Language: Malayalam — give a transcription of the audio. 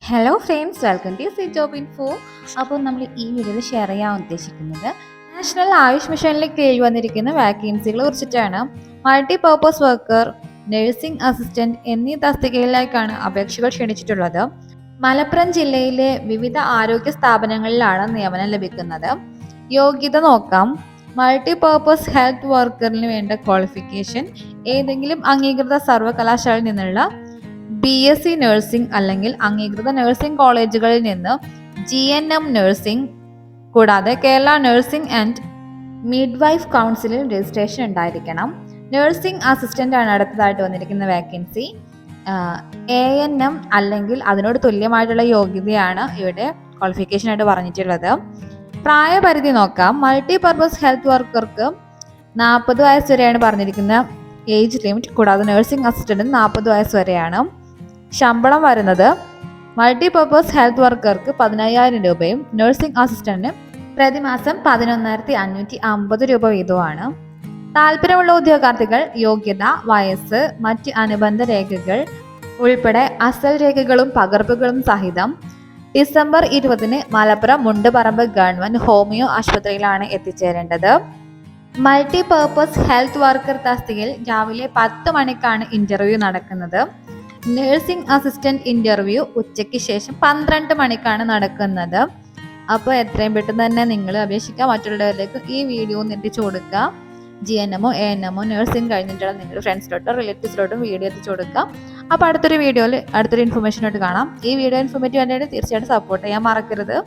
Hello friends, welcome to C job info. അപ്പോൾ നമ്മൾ ഈ വീഡിയോയിൽ ഷെയർ ചെയ്യാൻ ഉദ്ദേശിക്കുന്നത് നാഷണൽ ആയുഷ് മിഷനിലേക്ക് കീഴിൽ വന്നിരിക്കുന്ന വാക്കൻസികളെ കുറിച്ചിട്ടാണ്. Multi purpose worker, nursing assistant എന്നീ തസ്തികകളിലേക്കാണ് അപേക്ഷകൾ ക്ഷണിച്ചിട്ടുള്ളത്. മലപ്പുറം ജില്ലയിലെ വിവിധ ആരോഗ്യ സ്ഥാപനങ്ങളിലാണ് നിയമനം ലഭിക്കുന്നത്. യോഗ്യത നോക്കാം. മൾട്ടി പർപ്പസ് ഹെൽത്ത് വർക്കറിന് വേണ്ട ക്വാളിഫിക്കേഷൻ ഏതെങ്കിലും അംഗീകൃത സർവകലാശാലയിൽ നിന്നുള്ള BSc നഴ്സിംഗ് അല്ലെങ്കിൽ അംഗീകൃത നഴ്സിംഗ് കോളേജുകളിൽ നിന്ന് GNM നഴ്സിംഗ്, കൂടാതെ കേരള നഴ്സിംഗ് ആൻഡ് മിഡ്വൈഫ് കൗൺസിലിൽ രജിസ്ട്രേഷൻ ഉണ്ടായിരിക്കണം. നഴ്സിംഗ് അസിസ്റ്റന്റ് ആണ് അടുത്തതായിട്ട് വന്നിരിക്കുന്ന വാക്കൻസി. ANM അല്ലെങ്കിൽ അതിനോട് തുല്യമായിട്ടുള്ള യോഗ്യതയാണ് ഇവിടെ ക്വാളിഫിക്കേഷൻ ആയിട്ട് പറഞ്ഞിട്ടുള്ളത്. പ്രായപരിധി നോക്കാം. മൾട്ടി പർപ്പസ് ഹെൽത്ത് വർക്കർക്ക് 40 വയസ്സ് വരെയാണ് പറഞ്ഞിരിക്കുന്ന ഏജ് ലിമിറ്റ്. കൂടാതെ നഴ്സിംഗ് അസിസ്റ്റന്റിന് 40 വയസ്സ് വരെയാണ്. ശമ്പളം വരുന്നത് മൾട്ടി പർപ്പസ് ഹെൽത്ത് വർക്കർക്ക് 15,000 രൂപയും നഴ്സിംഗ് അസിസ്റ്റന്റിന് പ്രതിമാസം 11,550 രൂപ വീതമാണ്. താല്പര്യമുള്ള ഉദ്യോഗാർത്ഥികൾ യോഗ്യത, വയസ്സ്, മറ്റ് അനുബന്ധ രേഖകൾ ഉൾപ്പെടെ അസൽ രേഖകളും പകർപ്പുകളും സഹിതം December 20 Malappuram Mundupparamba government homeo ആശുപത്രിയിലാണ് എത്തിച്ചേരേണ്ടത്. മൾട്ടി പർപ്പസ് ഹെൽത്ത് വർക്കർ തസ്തികയിൽ രാവിലെ 10 മണിക്കാണ് ഇന്റർവ്യൂ നടക്കുന്നത്. നഴ്സിംഗ് അസിസ്റ്റന്റ് ഇന്റർവ്യൂ ഉച്ചയ്ക്ക് ശേഷം 12 മണിക്കാണ് നടക്കുന്നത്. അപ്പോൾ എത്രയും പെട്ടെന്ന് തന്നെ നിങ്ങൾ അപേക്ഷിക്കുക. മറ്റുള്ളവരിലേക്ക് ഈ വീഡിയോ എത്തിച്ചു കൊടുക്കുക. GNM ANM നഴ്സിംഗ് കഴിഞ്ഞിട്ടുള്ള നിങ്ങളുടെ ഫ്രണ്ട്സിലോട്ടോ റിലേറ്റീവ്സിലോട്ടും വീഡിയോ എത്തിച്ചു കൊടുക്കുക. അപ്പോൾ അടുത്തൊരു വീഡിയോയിൽ അടുത്തൊരു ഇൻഫർമേഷനായിട്ട് കാണാം. ഈ വീഡിയോ ഇൻഫോർമേറ്റീവ് ആയിട്ട് തീർച്ചയായിട്ടും സപ്പോർട്ട് ചെയ്യാൻ മറക്കരുത്.